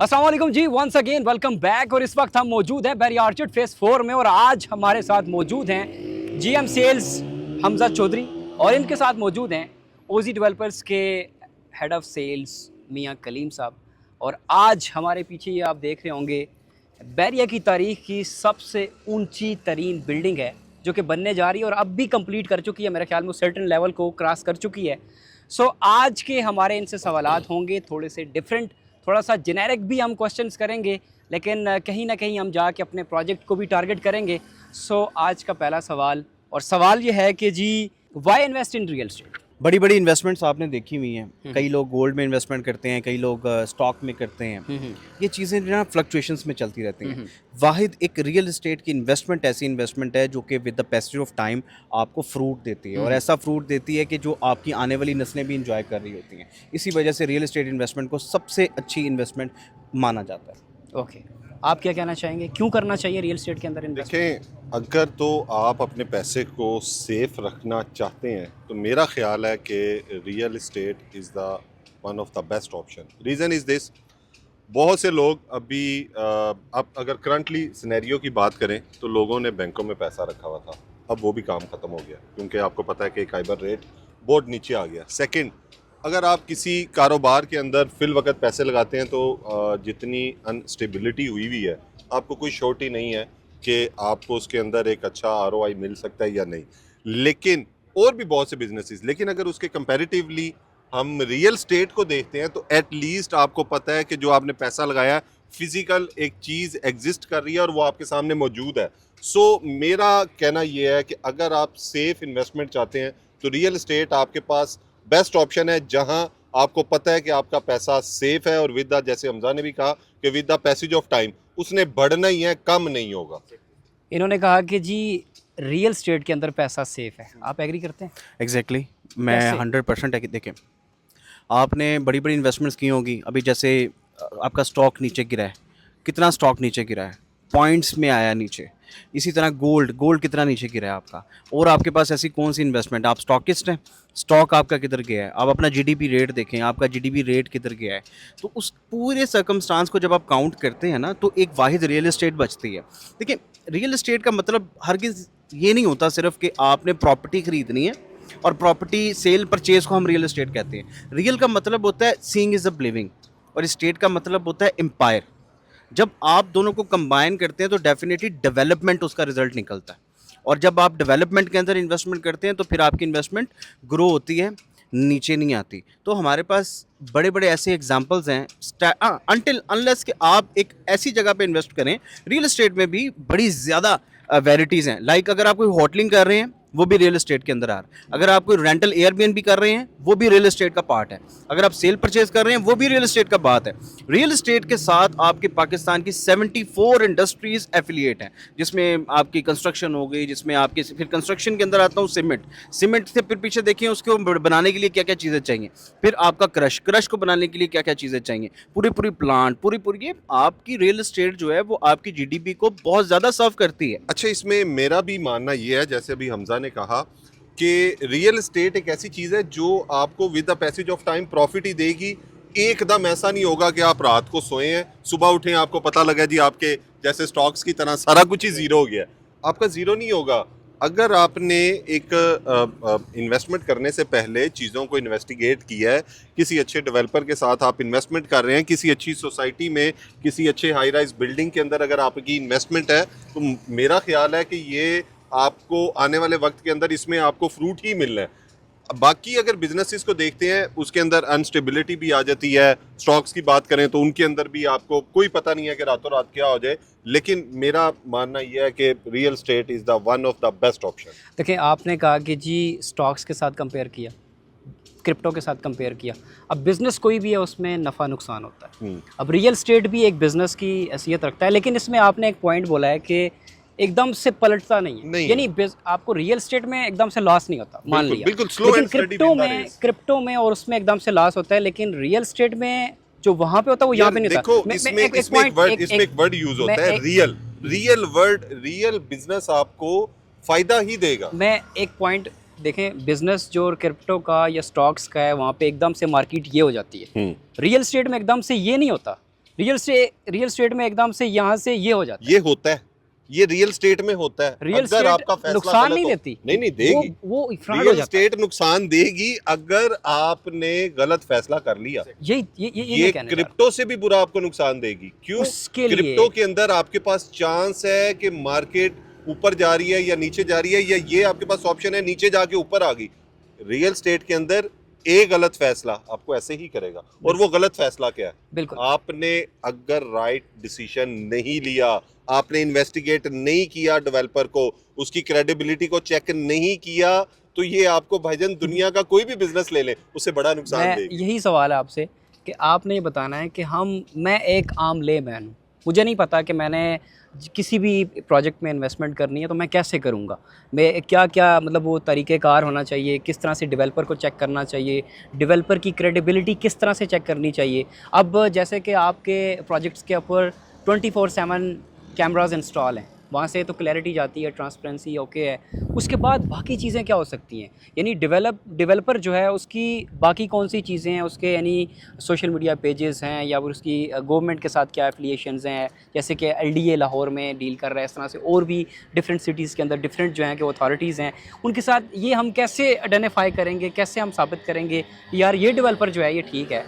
अस्सलाम वालेकुम जी, once again welcome back. और इस वक्त हम मौजूद हैं बैरी आर्चर्ड फेस 4 में और आज हमारे साथ मौजूद हैं जीएम सेल्स हमजा चौधरी और इनके साथ मौजूद हैं ओजी डेवलपर्स के हेड ऑफ सेल्स मियां कलीम साहब। और आज हमारे पीछे ये आप देख रहे होंगे बैरिया की तारीख की सबसे ऊंची तरीन बिल्डिंग है जो कि बनने जा रही है और अब भी कंप्लीट कर चुकी है। मेरे ख्याल में सर्टेन लेवल को क्रॉस कर चुकी है। सो आज के हमारे इनसे सवालात होंगे थोड़े से डिफरेंट, थोड़ा सा जेनेरिक भी हम क्वेश्चंस करेंगे, लेकिन कहीं ना कहीं हम जाके अपने प्रोजेक्ट को भी टारगेट करेंगे। सो आज का पहला सवाल, और सवाल ये है कि जी why invest in real estate? बड़ी बड़ी इन्वेस्टमेंट्स आपने देखी हुई हैं। कई लोग गोल्ड में इन्वेस्टमेंट करते हैं, कई लोग स्टॉक में करते हैं। ये चीज़ें जो है फ्लक्चुएशंस में चलती रहती हैं। वाहिद एक रियल एस्टेट की इन्वेस्टमेंट ऐसी इन्वेस्टमेंट है जो कि with the passage of time आपको फ्रूट देती है, और ऐसा फ्रूट देती है कि जो आपकी आने वाली नस्लें भी इंजॉय कर रही होती हैं। इसी वजह से रियल एस्टेट इन्वेस्टमेंट को सबसे अच्छी इन्वेस्टमेंट माना जाता है। ओके, आप क्या कहना चाहेंगे, क्यों करना चाहिए रियल एस्टेट के अंदर इन्वेस्ट? देखें, अगर तो आप अपने पैसे को सेफ रखना चाहते हैं तो मेरा ख्याल है कि real estate is the one of the best option. Reason is this, बहुत से लोग अभी अब अगर करंटली सिनेरियो की बात करें तो लोगों ने बैंकों में पैसा रखा हुआ था, अब वो भी काम ख़त्म हो गया क्योंकि आपको पता है कि काइबर रेट बहुत नीचे आ गया। सेकंड, अगर आप किसी कारोबार के अंदर फिल वक्त पैसे लगाते हैं तो जितनी अनस्टेबिलिटी हुई है आपको कोई श्योरिटी नहीं है कि आपको उसके अंदर एक अच्छा आरओआई मिल सकता है या नहीं। लेकिन और भी बहुत से बिजनेसेस, लेकिन अगर उसके कंपैरेटिवली हम रियल स्टेट को देखते हैं तो एट लीस्ट आपको पता है कि जो आपने पैसा लगाया फिजिकल एक चीज़ एग्जिस्ट कर रही है और वो आपके सामने मौजूद है। सो मेरा कहना ये है कि अगर आप सेफ इन्वेस्टमेंट चाहते हैं तो रियल स्टेट आपके पास बेस्ट ऑप्शन है, जहां आपको पता है कि आपका पैसा सेफ है और विद द, जैसे हमजा ने भी कहा कि with the passage of time उसने बढ़ना ही है, कम नहीं होगा। इन्होंने कहा कि जी रियल एस्टेट के अंदर पैसा सेफ है, आप एग्री करते हैं? एग्जैक्टली मैं कैसे? 100% देखें, आपने बड़ी बड़ी इन्वेस्टमेंट्स की होंगी। अभी जैसे आपका स्टॉक नीचे गिरा है, कितना स्टॉक नीचे गिरा है, पॉइंट्स में आया नीचे। इसी तरह गोल्ड कितना नीचे गिरा है आपका। और आपके पास ऐसी कौन सी इन्वेस्टमेंट, आप स्टॉकिस्ट हैं, स्टॉक आपका किधर गया है। आप अपना जीडीपी रेट देखें, आपका जीडीपी रेट किधर गया है। तो उस पूरे सर्कमस्टांस को जब आप काउंट करते हैं ना तो एक वाहिद रियल एस्टेट बचती है। देखिए, रियल एस्टेट का मतलब हरगिज़ ये नहीं होता सिर्फ कि आपने प्रॉपर्टी खरीदनी है, और प्रॉपर्टी सेल परचेज को हम रियल एस्टेट कहते हैं। रियल का मतलब होता है सीइंग इज अ लिविंग, और स्टेट का मतलब होता है एम्पायर। जब आप दोनों को कंबाइन करते हैं तो डेफिनेटली डेवलपमेंट उसका रिजल्ट निकलता है, और जब आप डेवलपमेंट के अंदर इन्वेस्टमेंट करते हैं तो फिर आपकी इन्वेस्टमेंट ग्रो होती है, नीचे नहीं आती। तो हमारे पास बड़े बड़े ऐसे एग्जांपल्स हैं। अनटिल अनलेस कि आप एक ऐसी जगह पे इन्वेस्ट करें, रियल एस्टेट में भी बड़ी ज़्यादा वेराइटीज़ हैं। लाइक अगर आप कोई होटलिंग कर रहे हैं वो भी रियल एस्टेट के अंदर आ रहा है। अगर आप कोई रेंटल एयरबीएनबी कर रहे हैं वो भी रियल एस्टेट का पार्ट है। अगर आप सेल परचेज कर रहे हैं वो भी रियल एस्टेट का बात है। रियल एस्टेट के साथ आपके पाकिस्तान की 74 इंडस्ट्रीज एफिलिएट हैं, जिसमें आपकी कंस्ट्रक्शन हो गई, जिसमें आपके फिर कंस्ट्रक्शन के अंदर आता हूँ सीमेंट से फिर पीछे देखिए उसको बनाने के लिए क्या क्या चीज़ें चाहिए, फिर आपका क्रश को बनाने के लिए क्या क्या चीज़ें चाहिए, पूरी प्लांट पूरी आपकी रियल एस्टेट जो है वो आपकी जीडीपी को बहुत ज़्यादा सर्व करती है। अच्छा, इसमें मेरा भी मानना ये है, जैसे अभी हमजा ने कहा कि रियल एस्टेट एक ऐसी चीज़ है जो आपको with the passage of time profit ही देगी। एकदम ऐसा नहीं होगा कि आप रात को सोए हैं, सुबह उठे आपको पता लगा जी आपके जैसे स्टॉक्स की तरह सारा कुछ ही जीरो हो गया। आपका जीरो नहीं होगा। अगर आपने एक इन्वेस्टमेंट करने से पहले चीज़ों को इन्वेस्टिगेट किया है, किसी अच्छे डेवलपर के साथ आप इन्वेस्टमेंट कर रहे हैं, किसी अच्छी सोसाइटी में, किसी अच्छे हाई राइज बिल्डिंग के अंदर अगर आपकी इन्वेस्टमेंट है, तो मेरा ख्याल है कि ये आपको आने वाले वक्त के अंदर इसमें आपको फ्रूट ही मिलना है। बाकी अगर बिजनेसेस को देखते हैं उसके अंदर अनस्टेबिलिटी भी आ जाती है। स्टॉक्स की बात करें तो उनके अंदर भी आपको कोई पता नहीं है कि रातों रात क्या हो जाए। लेकिन मेरा मानना यह है कि real estate is the one of the best option. देखिए, आपने कहा कि जी स्टॉक्स के साथ कंपेयर किया, क्रिप्टो के साथ कंपेयर किया। अब बिज़नेस कोई भी है उसमें नफ़ा नुकसान होता है। अब रियल एस्टेट भी एक बिज़नेस की हैसियत रखता है, लेकिन इसमें आपने एक पॉइंट बोला है कि एकदम से पलटता नहीं है, यानी आपको रियल एस्टेट में एकदम से लॉस नहीं होता, मान लिया। बिल्कुल स्लो लेकिन क्रिप्टो में और उसमें एकदम से लॉस होता है, लेकिन रियल एस्टेट में जो वहाँ पे होता है वो यहाँ पे नहीं होता। देखो, इसमें एक वर्ड यूज होता है रियल बिजनेस आपको फायदा ही देगा। मैं एक पॉइंट देखें, बिजनेस जो क्रिप्टो का या स्टॉक्स का है वहाँ पे एकदम से मार्केट ये हो जाती है। रियल एस्टेट में एकदम से ये नहीं होता। रियल स्टेट में एकदम से यहाँ से ये हो जाता ये होता है, ये रियल स्टेट में होता है। रियल अगर स्टेट आपका फैसला नुकसान गलत नहीं हो- देती, नहीं देगी। वो फ्रॉड हो रियल जाता है। स्टेट नुकसान देगी अगर आपने गलत फैसला कर लिया। ये ये कहने जा रहा क्रिप्टो से भी बुरा आपको नुकसान देगी। क्यों? उसके लिए- क्रिप्टो के अंदर आपके पास चांस है कि मार्केट ऊपर जा रही है या नीचे जा रही है, या ये आपके पास ऑप्शन है नीचे जाके ऊपर आ गई। रियल स्टेट के अंदर एक गलत फैसला आपको ऐसे ही करेगा। और वो गलत फैसला क्या है? बिल्कुल। आपने अगर राइट डिसीजन नहीं लिया, आपने इन्वेस्टिगेट नहीं किया डेवलपर को, उसकी क्रेडिबिलिटी को चेक नहीं किया, तो ये आपको भाईजान दुनिया का कोई भी बिजनेस ले लें उससे बड़ा नुकसान मैं देगी। यही सवाल है आपसे कि आपने ये बताना है कि मैं एक आम लेमैन हूँ, मुझे नहीं पता कि मैंने किसी भी प्रोजेक्ट में इन्वेस्टमेंट करनी है तो मैं कैसे करूँगा, मैं क्या क्या मतलब वो तरीक़ेकार होना चाहिए, किस तरह से डेवलपर को चेक करना चाहिए, डेवलपर की क्रेडिबिलिटी किस तरह से चेक करनी चाहिए। अब जैसे कि आपके प्रोजेक्ट्स के ऊपर 24/7 कैमरास इंस्टॉल हैं, वहाँ से तो क्लैरिटी जाती है, ट्रांसपेरेंसी ओके है, उसके बाद बाकी चीज़ें क्या हो सकती हैं? यानी डेवलपर जो है उसकी बाकी कौन सी चीज़ें हैं उसके, यानी सोशल मीडिया पेजेस हैं या फिर उसकी गवर्नमेंट के साथ क्या एफिलिएशंस हैं, जैसे कि LDA लाहौर में डील कर रहा है, इस तरह से और भी डिफरेंट सिटीज़ के अंदर डिफरेंट जो हैं कि अथॉरिटीज़ हैं, उनके साथ ये हम कैसे आइडेंटिफाई करेंगे, कैसे हम साबित करेंगे कि यार ये डेवलपर जो है ये ठीक है?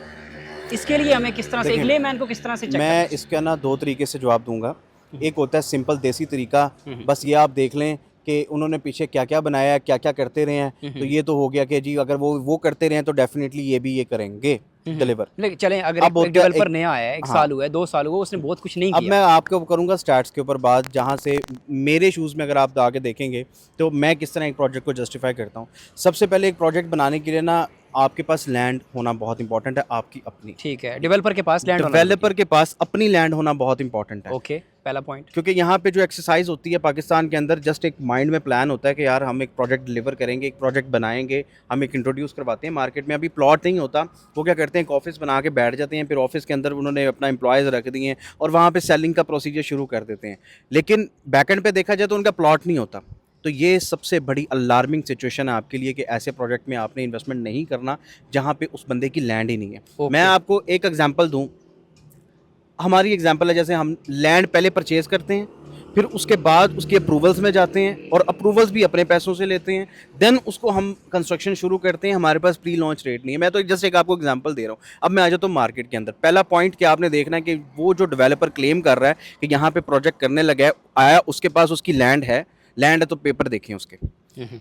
इसके लिए हमें किस तरह से, एक लेमैन को किस तरह से चेक करना मैं इसका ना दो तरीके से जवाब दूंगा। एक होता है सिंपल देसी तरीका, बस ये आप देख लें कि उन्होंने पीछे क्या क्या बनाया है, क्या क्या करते रहे हैं, तो ये तो हो गया कि जी अगर वो करते रहे हैं तो डेफिनेटली ये भी ये करेंगे डिलीवर। लेकिन चलें, अगर अब एक डेवलपर नया आया है, एक हाँ। साल हुआ है, 2 साल हुआ, उसने बहुत कुछ नहीं अब किया। मैं आपको करूंगा स्टैट्स के ऊपर बात, जहाँ से मेरे शूज़ में अगर आप आके देखेंगे तो मैं किस तरह एक प्रोजेक्ट को जस्टिफाई करता हूँ। सबसे पहले एक प्रोजेक्ट बनाने के लिए ना आपके पास लैंड होना बहुत इंपॉर्टेंट है, आपकी अपनी। ठीक है, डेवलपर के पास लैंड होना डेवलपर के पास अपनी लैंड होना बहुत इंपॉर्टेंट है। ओके, पहला पॉइंट। क्योंकि यहाँ पे जो एक्सरसाइज होती है पाकिस्तान के अंदर, जस्ट एक माइंड में प्लान होता है कि यार हम एक प्रोजेक्ट डिलीवर करेंगे, एक प्रोजेक्ट बनाएंगे, हम एक इंट्रोड्यूस करवाते हैं मार्केट में। अभी प्लॉट नहीं होता, वो क्या करते हैं एक ऑफिस बना के बैठ जाते हैं, फिर ऑफिस के अंदर उन्होंने अपना एम्प्लॉयज़ रख दिए हैं और वहाँ पे सेलिंग का प्रोसीजर शुरू कर देते हैं। लेकिन बैकएंड पे देखा जाए तो उनका प्लॉट नहीं होता। तो ये सबसे बड़ी अलार्मिंग सिचुएशन है आपके लिए कि ऐसे प्रोजेक्ट में आपने इन्वेस्टमेंट नहीं करना जहाँ पे उस बंदे की लैंड ही नहीं है। मैं आपको एक एग्जांपल दूं, हमारी एग्जांपल है जैसे हम लैंड पहले परचेज करते हैं, फिर उसके बाद उसके अप्रूवल्स में जाते हैं और अप्रूवल्स भी अपने पैसों से लेते हैं, देन उसको हम कंस्ट्रक्शन शुरू करते हैं। हमारे पास प्री लॉन्च रेट नहीं है। मैं तो जस्ट एक आपको एग्जांपल दे रहा हूँ। अब मैं आ जाता हूँ मार्केट के अंदर। पहला पॉइंट क्या आपने देखना है कि वो जो डेवलपर क्लेम कर रहा है कि यहाँ पे प्रोजेक्ट करने लगा आया, उसके पास उसकी लैंड है तो पेपर देखें उसके,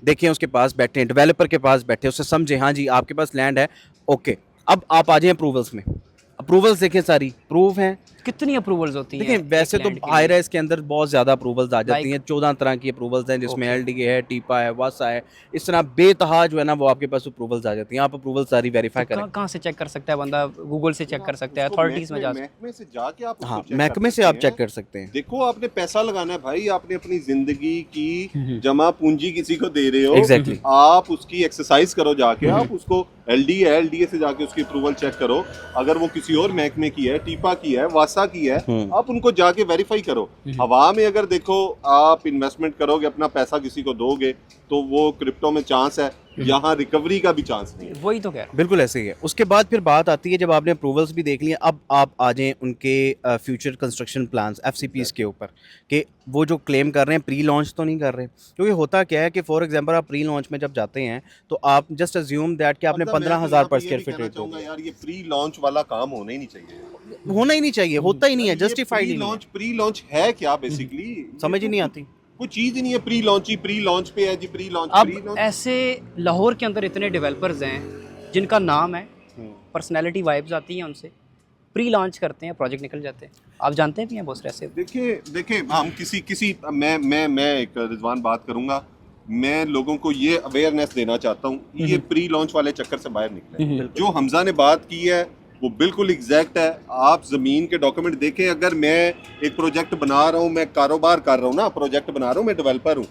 देखें उसके पास बैठे हैं, डेवलपर के पास बैठे, उससे समझे हाँ जी आपके पास लैंड है, ओके। अब आप आ जाएं अप्रूवल्स में, अप्रूवल्स देखें, सारी प्रूव हैं। कितनी अप्रूवल्स होती हैं? देखिए वैसे तो हाई राइज के अंदर बहुत ज़्यादा अप्रूवल्स आ जाती हैं, 14 तरह की अप्रूवल्स हैं, जिसमें LDA है, टीपा है, वासा है, इस तरह बेतहा जो है ना वो आपके पास अप्रूवल्स आ जाती हैं। आप अप्रूवल सारी वेरीफाई करें। कहाँ से चेक कर सकता है बंदा? गूगल से चेक कर सकता है, अथॉरिटीज़ में जा सकता है? महकमे से जाके आप हाँ, उसको check महकमे कर से आप सकते चेक हैं। कर सकते हैं। देखो आपने पैसा लगाना है भाई, आपने अपनी जिंदगी की जमा पूंजी किसी को दे रहे हो। Exactly. आप उसकी एक्सरसाइज करो जाके, आप उसको LDA से जाके उसकी अप्रूवल चेक करो। अगर वो किसी और महकमे की है, टीपा की है, वासा की है, आप उनको जाके वेरीफाई करो। हवा में अगर देखो आप इन्वेस्टमेंट करोगे, अपना पैसा किसी को दोगे, तो वो क्रिप्टो में चांस है, यहाँ रिकवरी का भी चांस नहीं है। वही तो कह रहा हूँ। बिल्कुल ऐसे ही है। उसके बाद फिर बात आती है, जब आपने अप्रूवल्स भी देख लिए, अब आप आ जाएं उनके फ्यूचर कंस्ट्रक्शन प्लान्स FCPs के ऊपर, कि वो जो क्लेम कर रहे हैं प्री लॉन्च तो नहीं कर रहे। क्योंकि होता क्या है कि फॉर एग्जांपल आप प्री लॉन्च में जब जाते हैं तो आप जस्ट अज्यूम दैट कि आपने 15,000 पर स्क्वायर फीट रेट चाहूंगा यार, ये प्री लॉन्च वाला काम होना ही नहीं चाहिए। होना ही नहीं चाहिए, होता ही नहीं है, जस्टिफाइड ही नहीं है। प्री लॉन्च है क्या बेसिकली? समझ ही नहीं आती। कोई चीज ही नहीं है। प्री लॉन्च पे है जी, प्री लॉन्च। अब ऐसे लाहौर के अंदर इतने डेवलपर्स हैं जिनका नाम है, पर्सनैलिटी वाइब्स आती हैं उनसे, प्री लॉन्च करते हैं, प्रोजेक्ट निकल जाते हैं। आप जानते भी हैं बहुत सारे ऐसे। देखिए हम किसी मैं एक रिजवान बात करूंगा। मैं लोगों को ये अवेयरनेस देना चाहता हूँ, ये प्री लॉन्च वाले चक्कर से बाहर निकले। जो हमजा ने बात की है वो बिल्कुल एग्जैक्ट है। आप ज़मीन के डॉक्यूमेंट देखें। अगर मैं एक प्रोजेक्ट बना रहा हूँ, मैं कारोबार कर रहा हूँ ना, प्रोजेक्ट बना रहा हूँ, मैं डेवलपर हूँ,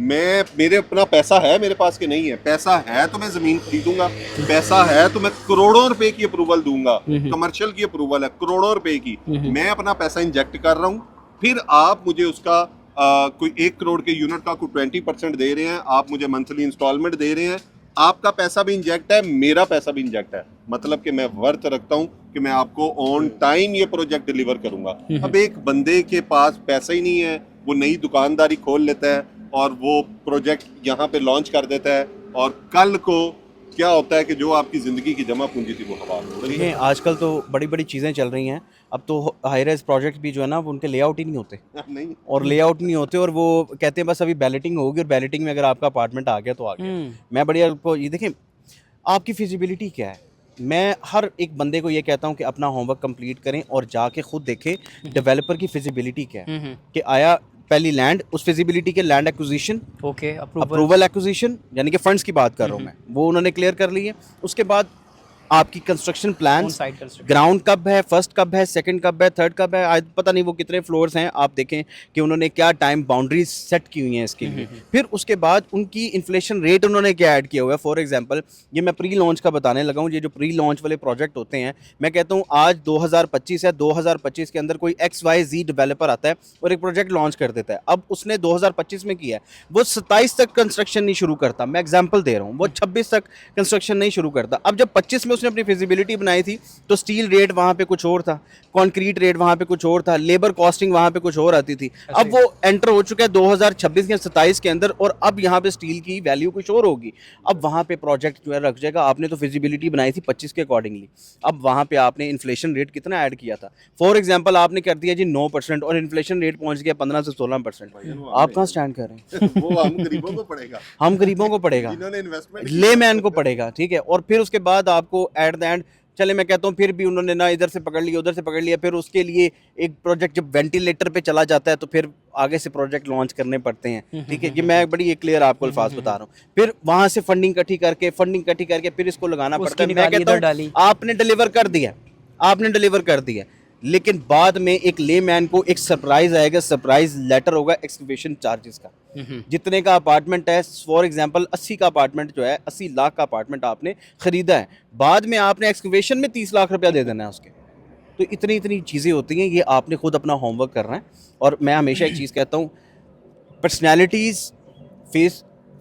मेरे अपना पैसा है मेरे पास के नहीं है? पैसा है तो मैं ज़मीन खरीदूंगा, पैसा है तो मैं करोड़ों रुपए की अप्रूवल दूंगा। कमर्शियल की अप्रूवल है करोड़ों रुपए की, मैं अपना पैसा इंजेक्ट कर रहा हूँ, फिर आप मुझे उसका कोई 1 करोड़ के यूनिट का कोई 20% दे रहे हैं, आप मुझे मंथली इंस्टॉलमेंट दे रहे हैं। आपका पैसा भी इंजेक्ट है, मेरा पैसा भी इंजेक्ट है। मतलब कि मैं वर्थ रखता हूँ कि मैं आपको ऑन टाइम ये प्रोजेक्ट डिलीवर करूंगा। अब एक बंदे के पास पैसा ही नहीं है, वो नई दुकानदारी खोल लेता है और वो प्रोजेक्ट यहाँ पे लॉन्च कर देता है, और कल को क्या होता है कि जो आपकी ज़िंदगी की जमा पूंजी थी वो हवा में उड़ रही है। देखिए आजकल तो बड़ी बड़ी चीज़ें चल रही हैं। अब तो हाई राइज प्रोजेक्ट भी जो है ना वो उनके लेआउट ही नहीं होते, नहीं, और लेआउट नहीं होते, और वो कहते हैं बस अभी बैलेटिंग होगी, और बैलेटिंग में अगर आपका अपार्टमेंट आ गया तो आ गया। मैं बढ़िया आपको ये देखें, आपकी फिजिबिलिटी क्या है। मैं हर एक बंदे को ये कहता हूँ कि अपना होमवर्क कंप्लीट करें और जाके खुद देखें डेवलपर की फिजिबिलिटी क्या है, कि आया पहली लैंड, उस फिजिबिलिटी के land acquisition, okay, approval acquisition यानी कि फंड्स की बात कर रहा हूँ मैं, वो उन्होंने क्लियर कर ली है। उसके बाद आपकी construction plan, side construction, ground कब है, फर्स्ट कब है, सेकंड कब है, थर्ड कब है, आज पता नहीं वो कितने फ्लोर्स हैं, आप देखें कि उन्होंने क्या टाइम बाउंड्रीज सेट की हुई हैं इसके लिए। फिर उसके बाद उनकी इन्फ्लेशन रेट उन्होंने क्या ऐड किया हुआ है। फॉर एग्जांपल ये मैं प्री लॉन्च का बताने लगा हूँ, ये जो प्री लॉन्च वाले प्रोजेक्ट होते हैं, मैं कहता हूँ आज 2025 है, 2025 के अंदर कोई XYZ डेवलपर आता है और एक प्रोजेक्ट लॉन्च कर देता है। अब उसने 2025 में किया है, वो 27 तक कंस्ट्रक्शन नहीं शुरू करता, मैं एग्जाम्पल दे रहा हूँ, वो 26 तक कंस्ट्रक्शन नहीं शुरू करता। अब जब 25 में उसने अपनी फिजिबिलिटी बनाई थी तो स्टील रेट वहाँ पे कुछ और था, कंक्रीट रेट वहाँ पे कुछ और था, लेबर कॉस्टिंग वहाँ पे कुछ और आती थी। अब वो एंटर हो चुका है 2026 या 27 के अंदर, और अब यहाँ पे स्टील की वैल्यू कुछ और होगी। अब वहाँ पे प्रोजेक्ट जो है रख जाएगा। आपने तो फिजिबिलिटी बनाई थी 25 के अकॉर्डिंगली, अब वहाँ पे आपने इन्फ्लेशन रेट कितना ऐड किया था। फॉर एग्जाम्पल आपने कर दिया जी 9% और इन्फ्लेशन रेट पहुँच गया 15 से 16%। आप कहाँ स्टैंड कर रहे हैं? वो हम गरीबों को पड़ेगा, हम गरीबों को पड़ेगा, जिन्होंने इन्वेस्टमेंट लेमैन को पड़ेगा, ठीक है। और फिर उसके बाद आपको एट द एंड, चले मैं कहता हूँ फिर भी उन्होंने ना इधर से पकड़ लिया उधर से पकड़ लिया, फिर उसके लिए एक प्रोजेक्ट जब वेंटिलेटर पे चला जाता है तो फिर आगे से प्रोजेक्ट लॉन्च करने पड़ते हैं, ठीक है। ये मैं बड़ी एक क्लियर आपको अल्फाज बता रहा हूँ। फिर वहां से फंडिंग इकट्ठी करके फिर इसको लगाना पड़ता है। मैं कहता हूँ आपने डिलीवर कर दिया, आपने डिलीवर कर दिया, लेकिन बाद में एक लेमैन को एक सरप्राइज आएगा, सरप्राइज लेटर होगा एक्सकवेशन चार्जेस का। जितने का अपार्टमेंट है, फॉर एग्जांपल 80 का अपार्टमेंट जो है, 80 लाख का अपार्टमेंट आपने खरीदा है, बाद में आपने एक्सकवेशन में 30 लाख रुपया दे देना है उसके। तो इतनी इतनी चीज़ें होती हैं, ये आपने खुद अपना होमवर्क करना है। और मैं हमेशा एक चीज़ कहता हूँ, पर्सनैलिटीज़,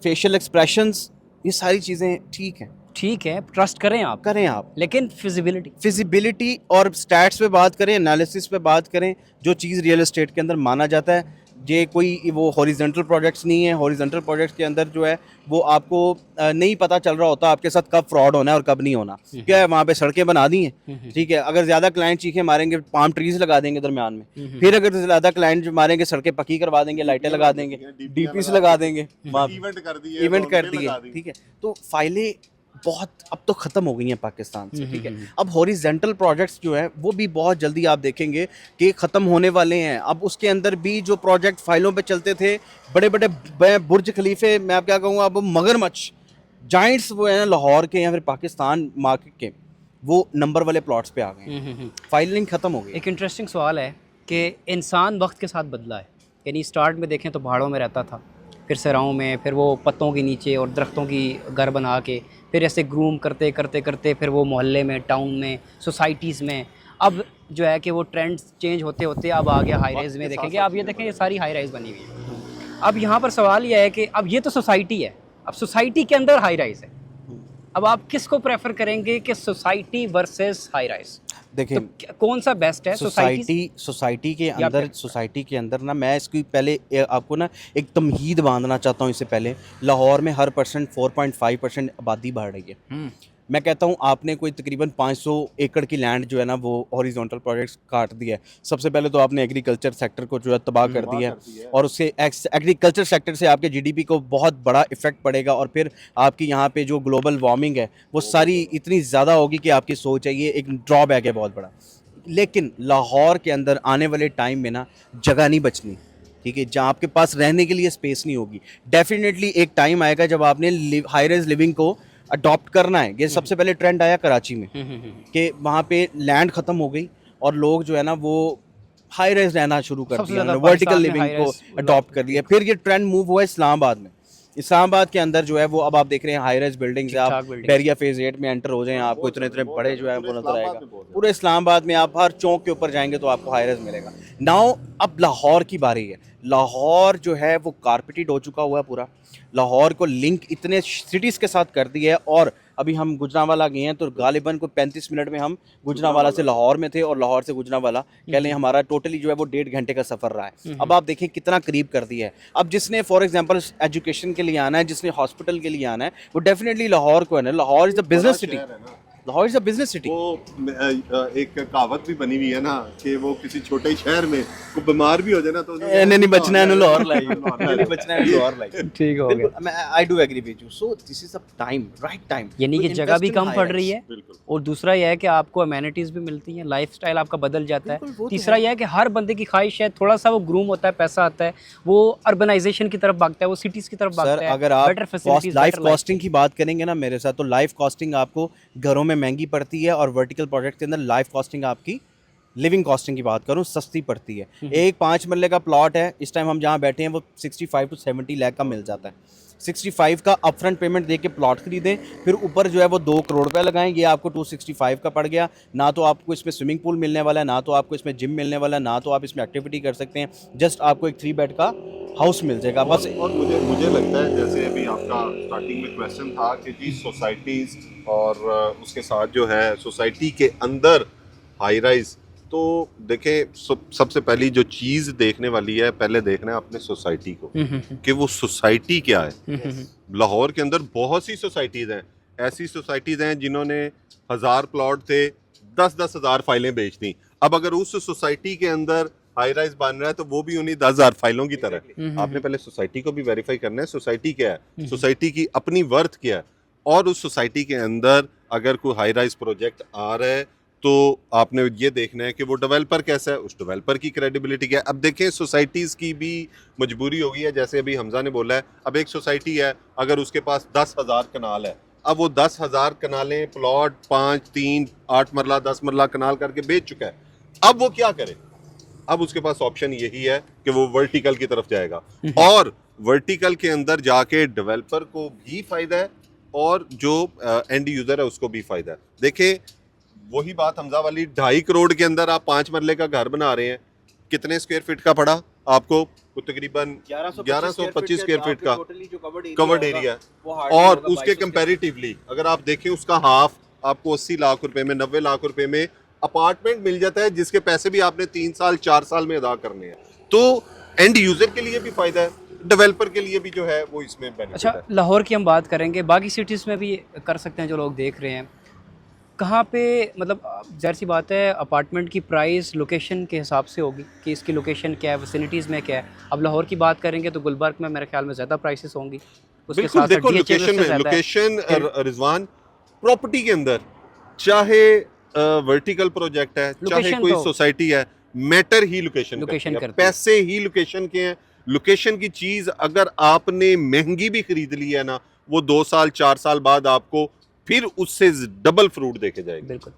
फेशियल एक्सप्रेशंस, ये सारी चीज़ें ठीक है, ट्रस्ट करें आप, लेकिन फिजिबिलिटी और स्टैट्स पे बात करें, एनालिसिस पे बात करें, जो चीज़ रियल एस्टेट के अंदर माना जाता है। ये कोई वो हॉरिजॉन्टल प्रोजेक्ट्स नहीं है। हॉरिजॉन्टल प्रोजेक्ट्स के अंदर जो है वो आपको नहीं पता चल रहा होता आपके साथ कब फ्रॉड होना है और कब नहीं होना। क्या है, वहाँ पे सड़कें बना दी हैं, ठीक है। अगर ज़्यादा क्लाइंट चीखें मारेंगे, पाम ट्रीज लगा देंगे दरमियान में। फिर अगर ज़्यादा क्लाइंट मारेंगे, सड़कें पक्की करवा देंगे, लाइटें लगा देंगे, DPs लगा देंगे, इवेंट कर दिए, ठीक है। तो फाइलें बहुत अब तो ख़त्म हो गई हैं पाकिस्तान से, ठीक है। अब हॉरिजॉन्टल प्रोजेक्ट्स जो है वो भी बहुत जल्दी आप देखेंगे कि ख़त्म होने वाले हैं। अब उसके अंदर भी जो प्रोजेक्ट फाइलों पे चलते थे, बड़े बड़े बुर्ज खलीफे, मैं आप क्या कहूँगा, अब मगरमच्छ जाइंट्स वो है ना लाहौर के या फिर पाकिस्तान मार्केट के, वो नंबर वाले प्लॉट्स पे आ गए। फाइलिंग ख़त्म हो गई। एक इंटरेस्टिंग सवाल है कि इंसान वक्त के साथ बदला है। यानी स्टार्ट में देखें तो पहाड़ों में रहता था, फिर सराओं में, फिर वो पत्तों के नीचे और दरख्तों की घर बना के, फिर ऐसे ग्रूम करते करते करते फिर वो मोहल्ले में, टाउन में, सोसाइटीज़ में। अब जो है कि वो ट्रेंड्स चेंज होते होते अब आ गया हाई राइज़ में। देखेंगे आप, ये देखें, ये सारी हाई राइज़ बनी हुई है। अब यहाँ पर सवाल ये है कि अब ये तो सोसाइटी है, अब सोसाइटी के अंदर हाई राइज़ है। अब आप किसको प्रेफर करेंगे कि सोसाइटी वर्सेस हाई राइज़? देखिए तो कौन सा बेस्ट है? सोसाइटी के अंदर ना, मैं इसकी पहले आपको ना एक तमहीद बांधना चाहता हूँ। इससे पहले लाहौर में हर परसेंट 4.5% आबादी बढ़ रही है। मैं कहता हूँ आपने कोई तकरीबन 500 एकड़ की लैंड जो है ना वो हॉरिजॉन्टल प्रोजेक्ट्स काट दिया है। सबसे पहले तो आपने एग्रीकल्चर सेक्टर को जो है तबाह कर दिया है, और उससे एग्रीकल्चर सेक्टर से आपके GDP को बहुत बड़ा इफेक्ट पड़ेगा। और फिर आपकी यहाँ पे जो ग्लोबल वार्मिंग है वो सारी इतनी ज़्यादा होगी कि आपकी सोच है, ये एक ड्रॉबैक है बहुत बड़ा। लेकिन लाहौर के अंदर आने वाले टाइम में ना जगह नहीं बचनी, ठीक है, जहाँ आपके पास रहने के लिए स्पेस नहीं होगी। डेफिनेटली एक टाइम आएगा जब आपने हाई राइज लिविंग को अडॉप्ट करना है। ये सबसे पहले ट्रेंड आया कराची में कि वहाँ पे लैंड ख़त्म हो गई और लोग जो है ना वो हाई राइज रहना शुरू कर दिया, वर्टिकल लिविंग को अडॉप्ट कर लिया। फिर ये ट्रेंड मूव हुआ इस्लामाबाद में। इस्लामाबाद के अंदर जो है वो अब आप देख रहे हैं हाई राइज बिल्डिंग्स, आप बैरिया फेज 8 में एंटर हो जाएं, आपको इतने इतने बड़े जो है वो नजर आएगा। पूरे इस्लामाबाद में आप हर चौक के ऊपर जाएंगे तो आपको हाई राइज मिलेगा। नाउ अब लाहौर की बारी है। लाहौर जो है वो कारपेटेड हो चुका हुआ है पूरा। लाहौर को लिंक इतने सिटीज़ के साथ कर दिया है, और अभी हम गुजरांवाला गए हैं तो गालिबन को 35 मिनट में हम गुजरांवाला से लाहौर में थे और लाहौर से गुजरांवाला कह लें हमारा टोटली जो है वो 1.5 घंटे का सफ़र रहा है। अब आप देखें कितना करीब कर दिया है। अब जिसने फॉर एग्जांपल एजुकेशन के लिए आना है, जिसने हॉस्पिटल के लिए आना है, वो डेफिनेटली लाहौर को है ना। Lahore is a business city, Lahore is a business city. वो एक कहावत भी बनी हुई है ना कि वो किसी छोटे शहर में को बीमार भी हो जाए ना तो नहीं बचना है लाहौर लाई, नहीं बचना है लाहौर लाई। ठीक हो गया। मैं I do agree with you. So this is a time, right time. यानी कि जगह भी कम पड़ रही है बिल्कुल। और दूसरा यह है कि आपको अमेनिटीज़ भी मिलती हैं, लाइफस्टाइल आपका बदल जाता बिल्कुल, वो है। तो तीसरा है। यह है कि हर बंदे की ख्वाहिश है, थोड़ा सा वो ग्रूम होता है, पैसा आता है, वो अर्बनाइजेशन की तरफ भागता है, वो सिटीज़ की तरफ सर भागता है। अगर आप बेटर फैसिलिटीज, लाइफ कॉस्टिंग की बात करेंगे ना मेरे साथ, तो लाइफ कॉस्टिंग आपको घरों में महंगी पड़ती है और वर्टिकल प्रोजेक्ट के अंदर लाइफ कॉस्टिंग आपकी लिविंग कॉस्टिंग की बात करूं सस्ती पड़ती है। एक 5 मरले का प्लॉट है, इस टाइम हम जहां बैठे हैं वो 65 to 70 लाख का मिल जाता है। 65 का अपफ्रंट पेमेंट दे के प्लॉट खरीदें, फिर ऊपर जो है वो 2 करोड़ रुपये लगाएं, ये आपको 265 का पड़ गया। ना तो आपको इसमें स्विमिंग पूल मिलने वाला है, ना तो आपको इसमें जिम मिलने वाला है, ना तो आप इसमें एक्टिविटी कर सकते हैं, जस्ट आपको एक 3 बेड का हाउस मिल जाएगा बस। और मुझे लगता है जैसे अभी आपका स्टार्टिंग में क्वेश्चन था कि जी सोसाइटीज़ और उसके साथ जो है सोसाइटी के अंदर हाई राइज, तो देखें सबसे पहली जो चीज़ देखने वाली है, पहले देखना है अपने सोसाइटी को कि वो सोसाइटी क्या है। लाहौर के अंदर बहुत सी सोसाइटीज़ हैं, ऐसी सोसाइटीज़ हैं जिन्होंने 1000 प्लॉट थे, 10-10 हज़ार फाइलें बेच दी। अब अगर उस सोसाइटी के अंदर हाई राइज बन रहा है तो वो भी उन्हीं 10,000 फाइलों की तरह। आपने पहले सोसाइटी को भी वेरीफाई करना है, सोसाइटी क्या है, सोसाइटी की अपनी वर्थ क्या है, और उस सोसाइटी के अंदर अगर कोई हाई राइज प्रोजेक्ट आ रहा है तो आपने ये देखना है कि वो डेवलपर कैसा है, उस डेवलपर की क्रेडिबिलिटी क्या है। अब देखें सोसाइटीज़ की भी मजबूरी हो गई है, जैसे अभी हमजा ने बोला है, अब एक सोसाइटी है अगर उसके पास 10,000 कनाल है, अब वो 10,000 कनालें प्लॉट 5, 3, 8 मरला 10 मरला कनाल करके बेच चुका है। अब वो क्या करे? अब उसके पास ऑप्शन यही है कि वो वर्टिकल की तरफ जाएगा, और वर्टिकल के अंदर जाके डेवलपर को भी फायदा है और जो एंड यूजर है उसको भी फायदा है। देखें वही बात हमजा वाली, 2.5 करोड़ के अंदर आप 5 मरले का घर बना रहे हैं, कितने स्क्वायर फीट का पड़ा आपको? तकरीबन 1125 स्क्वायर फीट का कवर्ड एरिया, और उसके कंपैरेटिवली अगर आप देखें उसका हाफ आपको 80 लाख रुपए में, 90 लाख रुपए में अपार्टमेंट मिल जाता है, जिसके पैसे भी आपने 3 साल 4 साल में अदा करने हैं। तो एंड यूजर के लिए भी फायदा है, डेवलपर के लिए भी जो है वो इसमें बेनिफिट अच्छा, है। लाहौर की हम बात करेंगे, बाकी सिटीज़ में भी कर सकते हैं जो लोग देख रहे हैं। कहाँ पे मतलब ज़ाहिर सी बात है अपार्टमेंट की प्राइस लोकेशन के हिसाब से होगी कि इसकी लोकेशन क्या है, वैसिलिटीज़ में क्या है। अब लाहौर की बात करेंगे तो गुलबर्ग में मेरे ख्याल में ज़्यादा प्राइसेस होंगी, उसके बिल्कुल, साथ देखो DHA में लोकेशन उससे में, ज़्यादा है। लोकेशन रिजवान प्रॉपर्टी के अंदर चाहे वर्टिकल प्रोजेक्ट है, चाहे लोकेशन कोई तो- सोसाइटी है, मैटर ही लोकेशन लोकेशन करती है, करती है। पैसे ही लोकेशन के हैं। लोकेशन की चीज अगर आपने महंगी भी खरीद ली है ना, वो 2 साल 4 साल बाद आपको फिर उससे डबल फ्रूट देके जाएगी। बिल्कुल।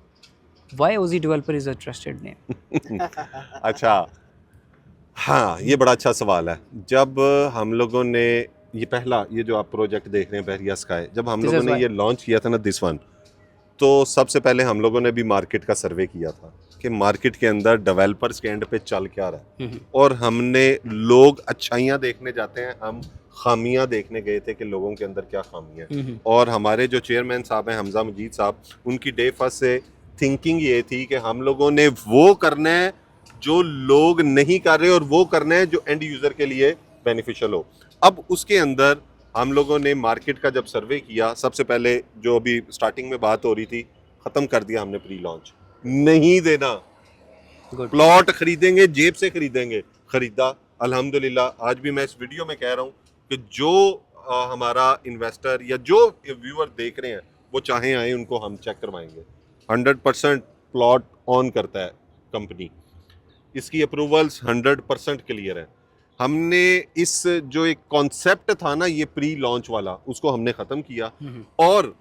Y OG developer is a trusted name? अच्छा, हाँ ये बड़ा अच्छा सवाल है। जब हम लोगों ने ये पहला ये जो आप प्रोजेक्ट देख रहे हैं बहरिया स्काई, जब हम This लोगों is ने why. ये लॉन्च किया था ना दिस वन, तो सबसे पहले हम लोगों ने भी मार्केट का सर्वे किया था कि मार्केट के अंदर डेवलपर्स के एंड पे चल क्या रहा है, और हमने लोग अच्छाइयाँ देखने जाते हैं, हम खामियां देखने गए थे कि लोगों के अंदर क्या खामियां हैं। और हमारे जो चेयरमैन साहब हैं हमजा मजीद साहब, उनकी डे फर्स्ट से थिंकिंग ये थी कि हम लोगों ने वो करना है जो लोग नहीं कर रहे, और वो करना है जो एंड यूज़र के लिए बेनिफिशियल हो। अब उसके अंदर हम लोगों ने मार्केट का जब सर्वे किया, सबसे पहले जो अभी स्टार्टिंग में बात हो रही थी, ख़त्म कर दिया हमने प्री लॉन्च। नहीं देना, Good. प्लॉट खरीदेंगे जेब से खरीदेंगे, खरीदा अल्हम्दुलिल्लाह। आज भी मैं इस वीडियो में कह रहा हूँ कि जो हमारा इन्वेस्टर या जो व्यूअर देख रहे हैं वो चाहे आए, उनको हम चेक करवाएंगे। 100% प्लॉट ऑन करता है कंपनी, इसकी अप्रूवल्स 100% क्लियर है। हमने इस जो एक कॉन्सेप्ट था ना ये प्री लॉन्च वाला, उसको हमने ख़त्म किया, और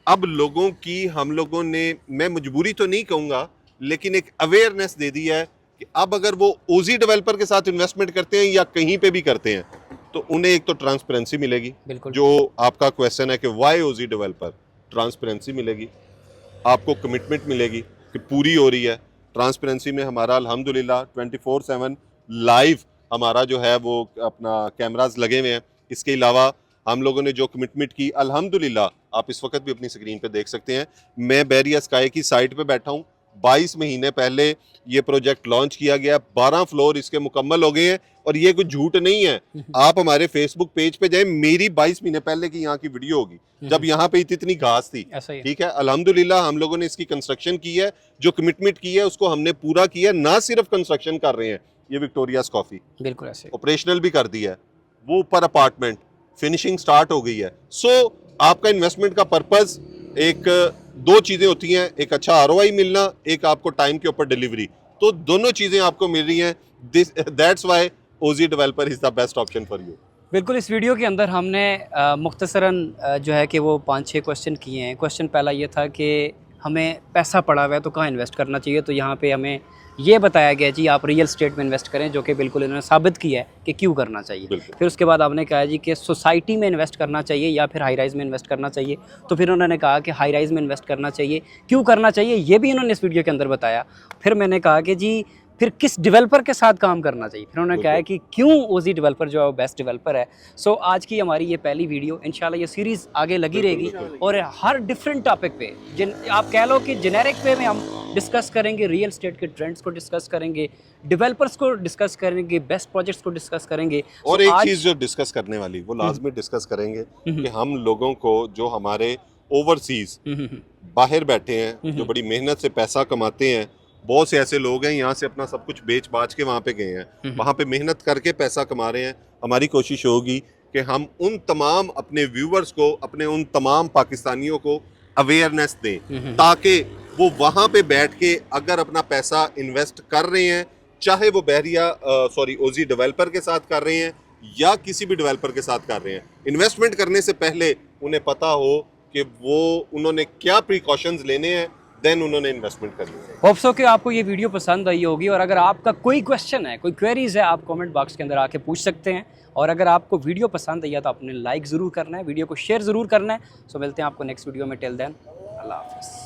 अब लोगों की हम लोगों ने, मैं मजबूरी तो नहीं कहूँगा, लेकिन एक अवेयरनेस दे दी है कि अब अगर वो ओजी डेवलपर के साथ इन्वेस्टमेंट करते हैं या कहीं पे भी करते हैं तो उन्हें एक तो ट्रांसपेरेंसी मिलेगी। बिल्कुल। जो आपका क्वेश्चन है कि वाई ओजी डेवलपर, ट्रांसपेरेंसी मिलेगी, आपको कमिटमेंट मिलेगी कि पूरी हो रही है। ट्रांसपेरेंसी में हमारा अल्हम्दुलिल्लाह 24/7 लाइव हमारा जो है वो अपना कैमरास लगे हुए हैं। इसके अलावा हम लोगों ने जो कमिटमेंट की, अल्हम्दुलिल्लाह आप इस वक्त भी अपनी स्क्रीन पे देख सकते हैं। मैं बैरिया स्काई की साइट पे बैठा हूँ। 22 महीने पहले ये प्रोजेक्ट लॉन्च किया गया, 12 फ्लोर इसके मुकम्मल हो गए हैं और ये कोई झूठ नहीं है। आप हमारे फेसबुक पेज पे जाएं, मेरी 22 महीने पहले की यहाँ की वीडियो होगी जब यहाँ पे इतनी घास थी। ऐसा ही है। ठीक है, अल्हम्दुलिल्लाह हम लोगों ने इसकी कंस्ट्रक्शन की है, जो कमिटमेंट की है उसको हमने पूरा किया। ना सिर्फ कंस्ट्रक्शन कर रहे हैं, ये विक्टोरियाज कॉफी बिल्कुल ऐसे। ऑपरेशनल भी कर दिया है, वो ऊपर अपार्टमेंट फिनिशिंग स्टार्ट हो गई है। सो आपका इन्वेस्टमेंट का पर्पस एक दो चीजें होती हैं, एक अच्छा आरओआई मिलना, एक आपको टाइम के ऊपर डिलीवरी। तो दोनों चीजें आपको मिल रही हैं। That's why OG developer is the best option for you. बिल्कुल, इस वीडियो के अंदर हमने मुख्तसरन जो है कि वो 5-6 क्वेश्चन किए हैं। क्वेश्चन पहला ये था कि हमें पैसा पड़ा हुआ है तो कहाँ इन्वेस्ट करना चाहिए, तो यहाँ पे हमें ये बताया गया जी आप रियल स्टेट में इन्वेस्ट करें, जो कि बिल्कुल इन्होंने साबित किया है कि क्यों करना चाहिए। बिल्कुल। फिर उसके बाद आपने कहा जी कि सोसाइटी में इन्वेस्ट करना चाहिए या फिर हाई राइज़ में इन्वेस्ट करना चाहिए, तो फिर उन्होंने कहा कि हाई राइज़ में इन्वेस्ट करना चाहिए। क्यों करना चाहिए ये भी इन्होंने इस वीडियो के अंदर बताया। फिर मैंने कहा कि जी फिर किस डेवलपर के साथ काम करना चाहिए, फिर उन्होंने कहा है कि क्यों ओजी डेवलपर जो है वो बेस्ट डेवलपर है। सो आज की हमारी ये पहली वीडियो, इंशाल्लाह ये सीरीज़ आगे लगी रहेगी और हर डिफरेंट टॉपिक पे आप कह लो कि जेनेरिक वे में हम डिस्कस करेंगे, रियल एस्टेट के ट्रेंड्स को डिस्कस करेंगे, डेवलपर्स को डिस्कस करेंगे, बेस्ट प्रोजेक्ट्स को डिस्कस करेंगे। और So एक आज- चीज जो डिस्कस करने वाली वो लाजमी डिस्कस करेंगे कि हम लोगों को जो हमारे ओवरसीज बाहर बैठे हैं, जो बड़ी मेहनत से पैसा कमाते हैं, बहुत से ऐसे लोग हैं यहाँ से अपना सब कुछ बेच बाच के वहाँ पे गए हैं, वहाँ पे मेहनत करके पैसा कमा रहे हैं। हमारी कोशिश होगी कि हम उन तमाम अपने व्यूवर्स को, अपने उन तमाम पाकिस्तानियों को अवेयरनेस दें, ताकि वो वहाँ पे बैठ के अगर अपना पैसा इन्वेस्ट कर रहे हैं, चाहे वो ओजी डेवलपर के साथ कर रहे हैं या किसी भी डेवलपर के साथ कर रहे हैं, इन्वेस्टमेंट करने से पहले उन्हें पता हो कि वो उन्होंने क्या प्रिकॉशंस लेने हैं, देन उन्होंने इन्वेस्टमेंट करनी है। होप्स हो कि आपको ये वीडियो पसंद आई होगी, और अगर आपका कोई क्वेश्चन है, कोई क्वेरीज है, आप कमेंट बॉक्स के अंदर आके पूछ सकते हैं। और अगर आपको वीडियो पसंद आई है तो आपने लाइक ज़रूर करना है, वीडियो को शेयर ज़रूर करना है। सो मिलते हैं आपको नेक्स्ट वीडियो में। टिल देन, अल्लाह हाफिज़।